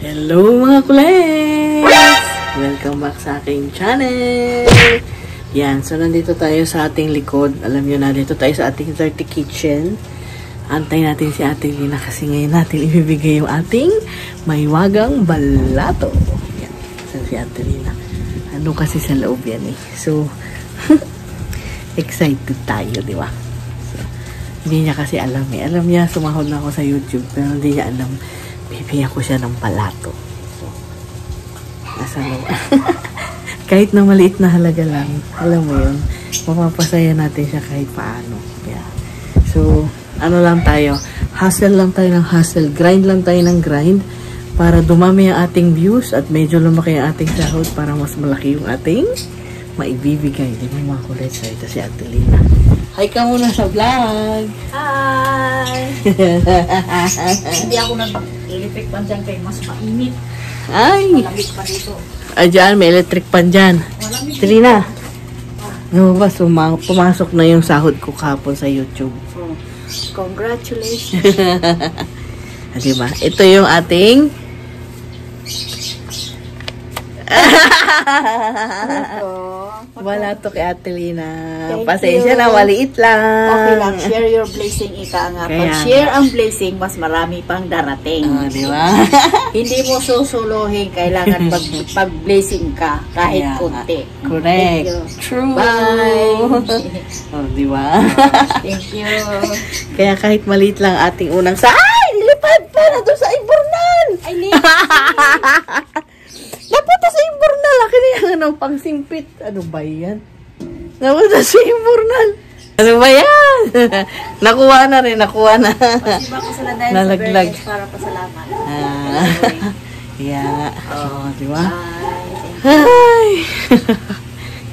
Hello mga kulets! Welcome back sa aking channel! Yan, so nandito tayo sa ating likod. Alam nyo na, dito tayo sa ating dirty kitchen. Antay natin si Ate Lina kasi ngayon natin ibibigay yung ating maywagang balato. Yan, so si Ate Lina. Ano kasi sa loob yan eh. So, excited tayo, di ba? So, hindi niya kasi alam eh. Alam niya, sumahod na ako sa YouTube, pero hindi niya alam. Bibigyan ko siya ng palato. So, nasa loob. Kahit na maliit na halaga lang, alam mo yun, mapapasaya natin siya kahit paano. Yeah. So, ano lang tayo, hustle lang tayo ng hustle, grind lang tayo ng grind para dumami ang ating views at medyo lumaki ang ating sahod para mas malaki yung ating maibibigay. Di ba mga kulets? Ito si Ate Lina. Hi ka muna sa vlog! Hi! Hindi ako nag-electric pan dyan kay mas mainit. Ay! Malamig pa dito. Dyan, may electric pan dyan. Malamig. Ate Lina! Ano ba, pumasok na yung sahod ko kahapon sa YouTube. Oh, congratulations! Diba? Ito yung ating wala to kay Ate Lina. Pasensya na, maliit lang. Okay lang, share your blessing, ika nga. Pag share ang blessing, mas marami pang darating. Diba? Hindi mo susuluhin, kailangan pag-blessing ka, kahit kunti. Correct. True. Bye! Diba? Thank you. Kaya kahit maliit lang ating unang ay! Nilipad pa na doon sa Ibornal! Ay, Napunta sa Ibornal. Laki na yung ano, pang-simpit. Ano ba yan? Napunta sa Ibornal. Ano ba yan? Nakuha na rin, nakuha na. Pasiba ko sila dahil nalaglag. sa para pasalamat. Yeah. Oh, diba? Bye. Ay.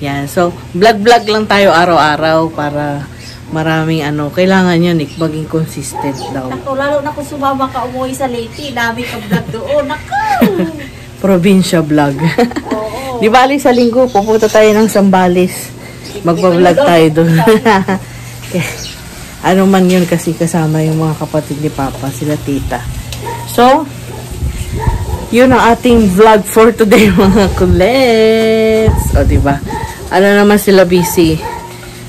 Yan. So, vlog-vlog lang tayo araw-araw para maraming ano. Kailangan yun, maging consistent daw. Naku, lalo na kung sumama ka umuwi sa Leyte, dami kang vlog doon. Naku! Probinsya vlog. Oo. Di bali sa linggo, pupunta tayo ng Sambales. Magpa-vlog tayo doon. Ano man yun kasi kasama yung mga kapatid ni Papa, sila tita. So, yun ang ating vlog for today mga kulets. O diba? Ano naman sila busy.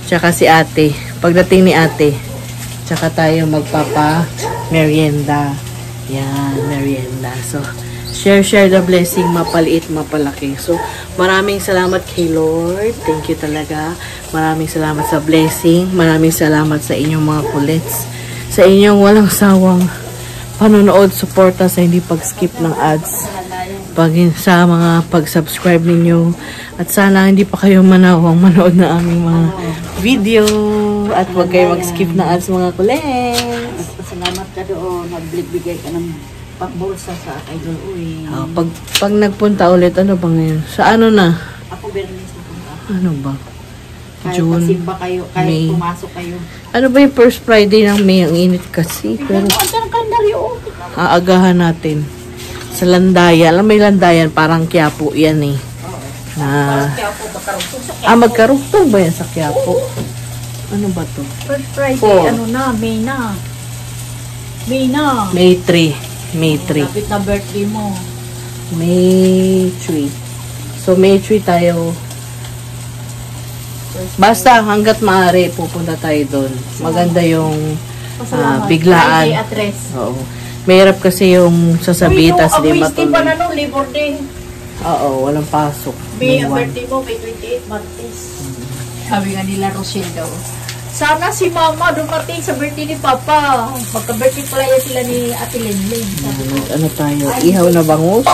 Tsaka si ate. Pagdating ni ate, tsaka tayo magpapa-merienda. Yan, merienda. So, share the blessing, mapaliit, mapalaki. So, maraming salamat kay Lord. Thank you talaga. Maraming salamat sa blessing. Maraming salamat sa inyong mga kulets. Sa inyong walang sawang panonood, suporta sa hindi pag-skip ng ads. Sa mga pag-subscribe ninyo. At sana hindi pa kayo manawang manood na aming mga video. At huwag kayo mag-skip ng ads mga kulets. Salamat ka doon. Nagbigay ka ng pambulsa sa Idol Uy. Pag nagpunta ulit, ano ba ngayon? Sa ano na? Ako, Bernice na punta. Ano ba? Kahit June, pasimba kayo, kahit May. pumasok kayo. Ano ba yung first Friday ng May? Ang init kasi. Pero Ano ang kalendaryo? aagahan natin. Sa Landayan. Alam mo yung Landayan? Parang Quiapo yan eh. Na, Quiapo, magkarugtong sa Quiapo. magkarugtong ba yan sa Quiapo? Ano ba to? First Friday, 4. ano na, May na. May na. May 3. May 3. Lapit na birthday mo. May 3. So, May 3 tayo. Basta hanggat maaari, pupunta tayo doon. Maganda yung biglaan. Friday at rest. Oo. Mahirap kasi yung sasabitas, di Uy, matuloy. pa na nung labor din. Oo, walang pasok. May May one. birthday mo, May 28 Martes. Sabi nga nila, Rochelle daw. Sana si Mama dumating sa birthday ni Papa. Magka-birthday pala yan sila ni Ate Lenlen. Ano tayo? Ihaw na bangus.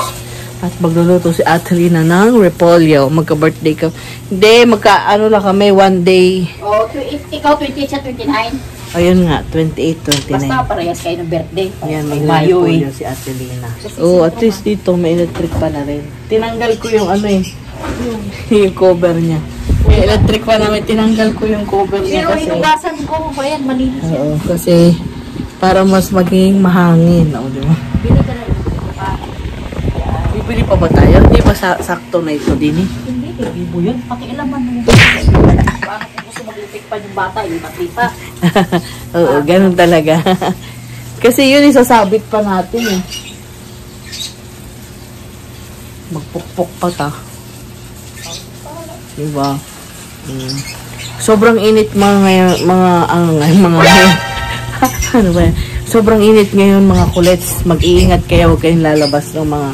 At magluluto si Ate Lina ng repolyo. Magka-birthday ka. Hindi, ano lang kami, one day. Oh, ikaw 28 siya 29. Ayun nga, 28, 29. Basta parehas kayo ng birthday. Yan, may Mayo repolyo si Ate Lina. Oh, at least dito may electric pa na rin. Tinanggal ko yung ano eh. Yung cover niya. May electric pa namin. Tinanggal ko yung cover niya Pero kasi. hinugasan ko. Ayan, malinis yan. Oo, kasi para mas maging mahangin. O, di ba? Bili ka na rin. Bibili pa ba tayo? Hindi ba sakto na ito din eh? Hindi, bibo yun. Pakialaman mo. Bakit kung gusto mag-lipik pa yung bata, lipat-lipat. Oo, ganun talaga. Kasi yun isasabit pa natin eh. Magpukpok pa ta. Diba? Sobrang init mga ano ba yan? Sobrang init ngayon mga kulets. Mag-iingat kayo, huwag kayong lalabas ng mga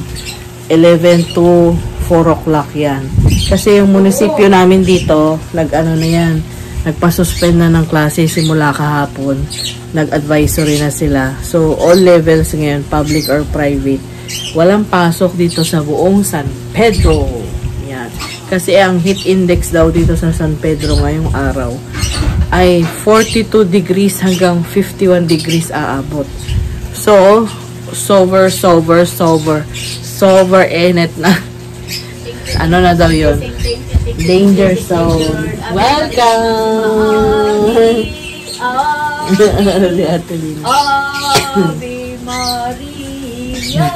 11 to 4 o'clock yan. Kasi yung munisipyo namin dito, nag-ano na yan, nagpa-suspend na ng klase simula kahapon. Nag-advisory na sila. So, all levels ngayon, public or private, walang pasok dito sa buong San Pedro. Yan. Kasi ang heat index daw dito sa San Pedro ngayong araw ay 42 degrees hanggang 51 degrees aabot. So, sober init na. Ano na daw yun? Danger zone. Welcome! Ate Lina. Ave Maria.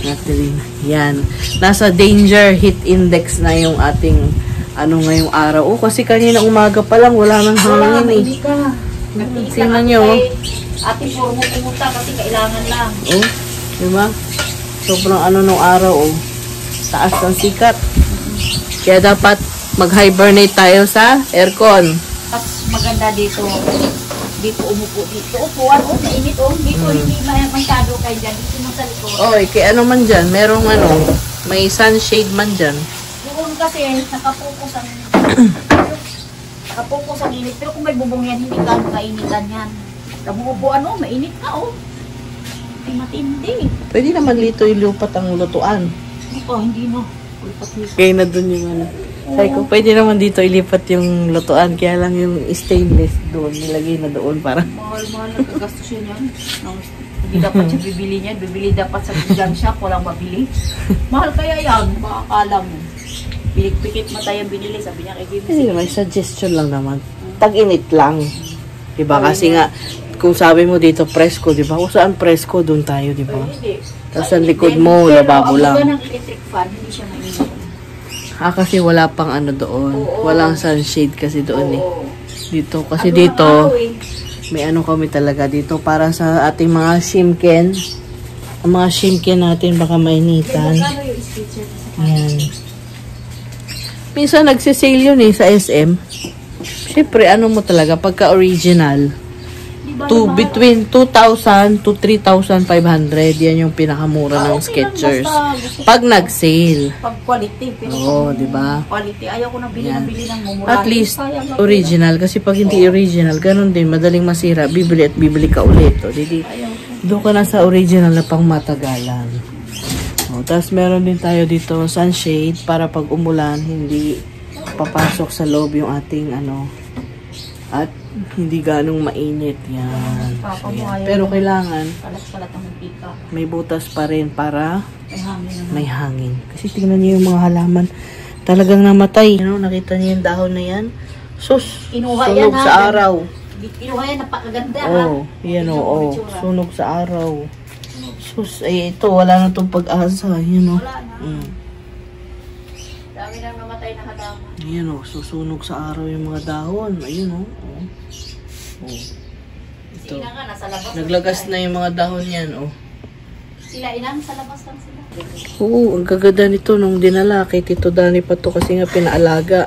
Ate Lina. Yan. Nasa danger heat index na yung ating ano ngayong araw. Oh, kasi kanina umaga pa lang wala nang hangin eh. Tingnan nyo. Ate, puro mo pumunta kasi kailangan lang. Oh, diba? Sobrang ano nung araw oh. Taas ng sikat. Kaya dapat mag-hibernate tayo sa aircon. Mas maganda dito. Dito umupo dito. Upuan, oh, mainit, oh. Dito, hindi masyado kayo dyan. Dito mo sa likod. Oy, kaya ano man dyan, merong ano, may sunshade man dyan. Doon kasi, nakapokus ang init. Pero kung may bubong yan, hindi ka kainitan yan. Kamuupuan, oh, mainit ka, oh. Ay, matindi. Pwede naman dito ilupat ang lutuan. Oh, hindi no. Kaya na dun yung ano. Sabi ko, pwede naman dito ilipat yung lutuan. Kaya lang yung stainless doon, nilagay na doon para. Mahal-mahal na kagastos yun yan. Hindi dapat siya bibili niyan. Bibili dapat sa gun shop, walang mabili. Mahal kaya yan, makakala mo. Pilik-pikit mata yung binili, sabi niya kay Gibbs. Hindi naman, suggestion lang naman. Tag-init lang. Diba? Kasi nga, kung sabi mo dito presko, diba? Kung saan presko, doon tayo, diba? Tapos ang likod mo, lababo lang. Pero ang electric fan, hindi siya mainit. Kasi wala pang ano doon. Oo. Walang sunshade kasi doon eh. Oo. Dito. Kasi dito, may ano kami talaga dito para sa ating mga shimken. Ang mga shimken natin baka mainitan. Magkano yung speaker sa Yan. Minsan nagsisale yun eh sa SM. Siyempre, ano mo talaga, pagka original, between 2,000 to 3,500. Yan yung pinakamura ng Skechers. Pag nag-sale. Pag quality. Pero Oo, di ba? quality. Ayaw ko na bili ng mumurahin. At least, original. Kasi pag hindi original, ganun din, madaling masira. Bibili at bibili ka ulit. O, doon ka na sa original na pang matagalan. O, tapos meron din tayo dito sunshade para pag umulan, hindi papasok sa loob yung ating ano. At hindi ganong mainit. Yan. So, yan. Pero kailangan Kalat-kalat ang mantika. may butas pa rin para May hangin naman. may hangin. Kasi tingnan niyo yung mga halaman. Talagang namatay. Ano, nakita niyo yung dahon na yan? Sus, Inuha sunog yan, sa ha? araw. Inuha yan, napakaganda. Oh, yan o. Sunog sa araw. Sus, ay ito, wala na itong pag-asa. Yan o. Wala na. Dami nang namatay na halaman. Yan o, susunog sa araw yung mga dahon. Ayun o. Ito. Sila nga, nasa labas. Naglagas na yung mga dahon yan o. Sila inang, sa labas lang sila. Oo, ang gaganda nito nung dinala kay Tito Dani pa to kasi nga pinaalaga.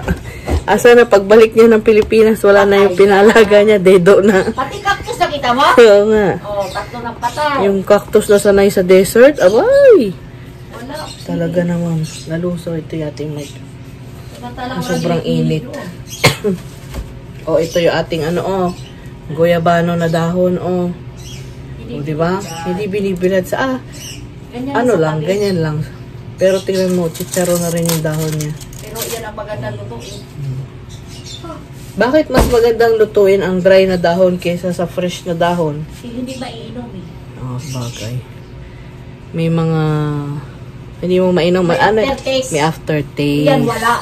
Asa na pagbalik niya ng Pilipinas, wala na yung pinaalaga niya, dedo na. Pati cactus na kita mo? Oo nga. Oh, tatlo ng patay. Yung cactus na sanay sa desert, abay! Wala. Talaga naman, naluso ito yung ating mic. Samantalang Sobrang walang init. O, ito yung ating ano, goyabano na dahon, o. O, diba? Hindi binibilad sa, Ganyan ano sa lang, tabi. ganyan lang. Pero tingnan mo, chicharo na rin yung dahon niya. Pero yan ang magandang lutuin. Bakit mas magandang lutuin ang dry na dahon kaysa sa fresh na dahon? Hindi maiinom eh. Bagay. May mga, hindi mo mainom. May aftertaste. May aftertaste. Yan, wala.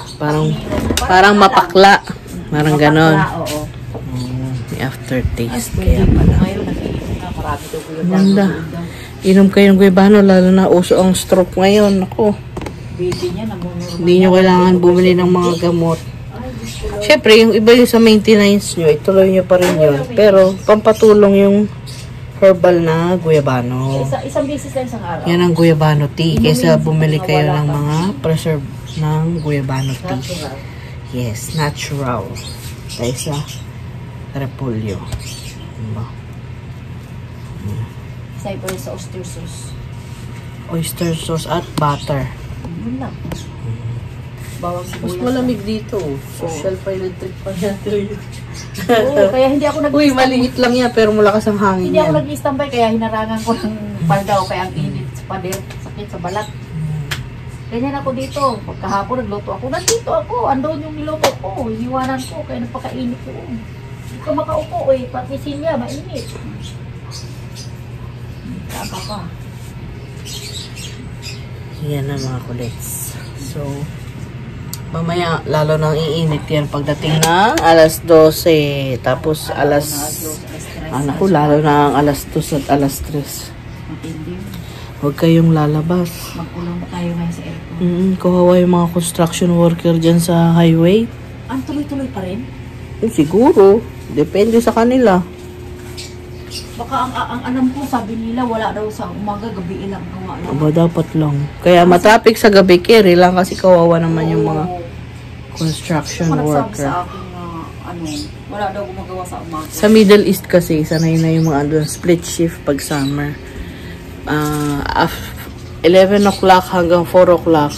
Parang mapakla. Parang ganon. Oo. May aftertaste. Kaya Kaya pala. ngayon, nag-iinom na marami daw ko yung Ganda. Inom kayo ng guebano, lalo na uso ang stroke ngayon. Ako, baby niya, namumuro. hindi nyo kailangan bumili ng mga gamot. Siyempre, yung iba yung sa maintenance nyo, ituloy nyo pa rin yun. Pero, pampatulong yung herbal na guyabano. Isang beses lang isang araw. Yan ang guyabano tea. Kesa bumili kayo ng mga preserve ng guyabano tea. Natural. Yes, natural. Kaysa repolyo. Diba? Isa iba sa oyster sauce. Oyster sauce at butter. Yun lang. Bawang Mas sibuyas. malamig dito. Social pilot trip pa yan. Oo, kaya hindi ako Uy, nag-i-standby. maliit lang yan pero malakas ang hangin Hindi ako yan. nag-i-standby kaya hinarangan ko ng paldaw kaya ang init sa pader, sakit sa balat. Ganyan ako dito. Pagkahapon nagluto ako. Nandito ako. Andun yung niluto ko. Iniwanan ko kaya napakainit ko. Hindi ka makaupo eh. Pati silya, mainit. Saka pa. Yan na mga kulits. So, mamaya, lalo nang iinit yan pagdating ng alas 12. Tapos anak ko, lalo na ang alas 2 at alas 3. Matindi. Huwag kayong lalabas. Magkulong na tayo ngayon sa aircon. Kawawa yung mga construction worker dyan sa highway. Ang tuloy-tuloy pa rin? Siguro. Depende sa kanila. Baka ang alam ko, sabi nila, wala daw sa umaga, gabi ilang gawa lang. Aba, dapat lang. Kaya matraffic sa gabi, carry lang kasi kawawa naman yung mga construction Nagsabi worker. sa akin na, wala daw gumagawa sa umaga. Sa Middle East kasi, sanay na yung mga andun, split shift pag summer. 11 o'clock hanggang 4 o'clock,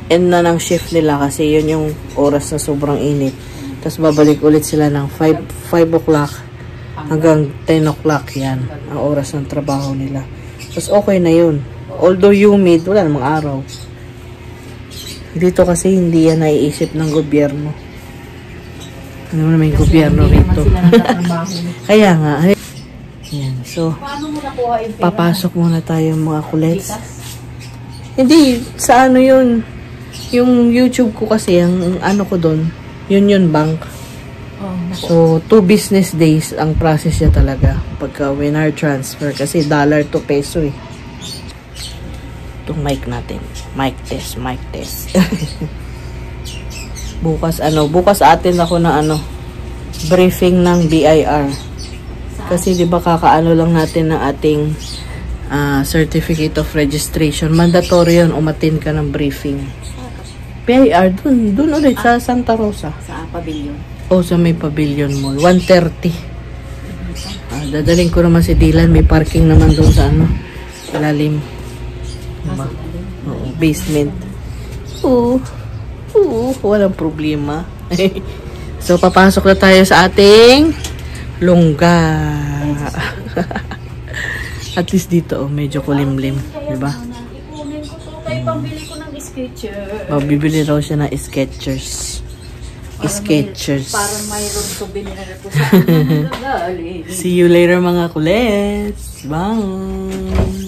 end na ng shift nila kasi yun yung oras na sobrang init. Tapos babalik ulit sila ng 5 o'clock hanggang 10 o'clock yan, ang oras ng trabaho nila. Tapos okay na yun. Although humid, wala namang araw. Dito kasi hindi yan naiisip ng gobyerno. Ano naman yung gobyerno rito? Kaya nga. Yan. So, Paano mo nakuha yung pera? papasok muna tayo mga kulets. Bitas? Hindi, sa ano yun? Yung YouTube ko kasi, ang ano ko doon, yun bank. Oh, naku. So, 2 business days ang process niya talaga pagka wire transfer kasi dollar to peso eh. Itong mic natin. Mic test. Bukas atin ako ng briefing ng BIR. Kasi 'di ba kakaano lang natin ng ating certificate of registration. Mandatory 'yun umattend ka ng briefing. BIR dun ulit sa Santa Rosa. Sa pavilion. O sa may Pavilion Mall, 1:30. Dadaling ko naman si Dylan, may parking naman doon sa ilalim. Diba? Oo, basement. Oo, walang problema. So, papasok na tayo sa ating lungga. At least dito, medyo kulimlim. Diba? Ipunin ko to kay pambili ko ng Skechers. Bibili raw siya ng Skechers. Skechers. Parang mayroon to binili ko sa akin. See you later mga kulets. Bye!